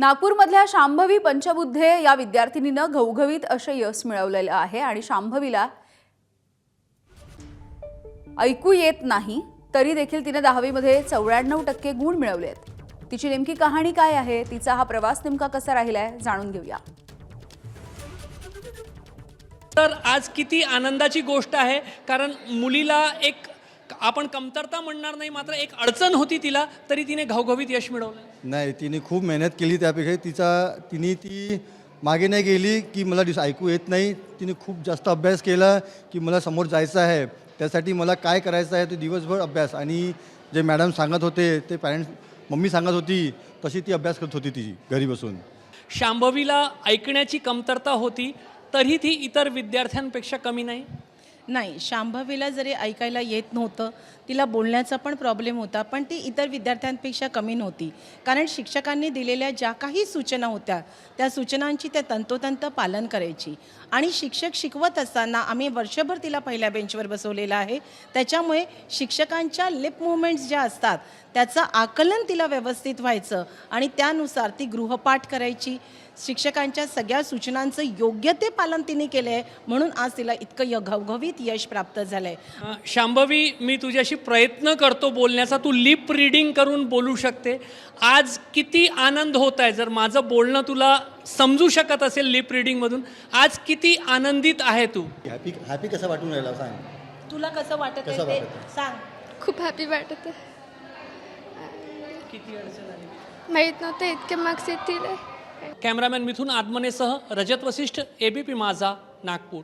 नागपूरमधल्या शांभवी पंचबुद्धे या विद्यार्थिनीनं घवघवीत असे यश मिळवलेलं आहे आणि शांभवीला ऐकू येत नाही तरी देखील तिने 10वी मध्ये 94% गुण मिळवले आहेत। तिची नेमकी कहाणी काय आहे, तिचा हा प्रवास नेमका कसा राहिलाय जाणून घेऊया। तर आज किती आनंदाची गोष्ट आहे, कारण मुलीला एक आपण कमतरता म्हणणार नाही, मात्र एक अडचण होती तिला, तरी तिने घवघवीत यश मिळवलं। नाही, तिने खूप मेहनत केली। त्यापेक्षा तिने ती मागे नाही गेली की मला ऐकू येत नाही। तिने खूप जास्त अभ्यास केला की मला समोर जायचं आहे, त्यासाठी मला काय करायचं आहे ते दिवसभर अभ्यास। आणि जे मॅडम सांगत होते ते पॅरेंट्स मम्मी सांगत होती तशी ती अभ्यास करत होती तिची घरी बसून। शांभवीला ऐकण्याची कमतरता होती तरी ती इतर विद्यार्थ्यांपेक्षा कमी नाही। नाही, शांभवीला जरी ऐकायला येत नव्हतं, तिला बोलण्याचा पण प्रॉब्लेम होता, पण ती इतर विद्यार्थ्यांपेक्षा कमी नव्हती। कारण शिक्षकांनी दिलेल्या ज्या काही सूचना होत्या त्या सूचनांची ते तंतोतंत पालन करायची। आणि शिक्षक शिकवत असताना आम्ही वर्षभर तिला पहिल्या बेंचवर बसवलेलं आहे, त्याच्यामुळे शिक्षकांच्या लिप मुवमेंट्स ज्या असतात त्याचं आकलन तिला व्यवस्थित व्हायचं आणि त्यानुसार ती गृहपाठ करायची। शिक्षकांच्या सगळ्या सूचनांचं योग्य ते पालन तिने केलं आहे, म्हणून आज तिला इतकं घवघवीत यश प्राप्त झालं आहे। शांभवी, मी तुझ्याशी प्रयत्न करतो बोलण्याचा, तू लिप रीडिंग करून बोलू शकते। आज किती आनंद होत आहे, जर माझं बोलणं तुला समजू शकत असेल लिप रीडिंगमधून, आज किती आनंदित आहे तू? हॅपी कसं वाटून राहिला सांग, तुला कसं वाटत आहे ते सांग। खूप हॅपी वाटत आहे। किती अडचण आली माहीत नव्हतं इतके मार्क्स येतील। कॅमेरामॅन मिथुन आदमनेसह रजत वशिष्ठ, ABP माझा, नागपूर।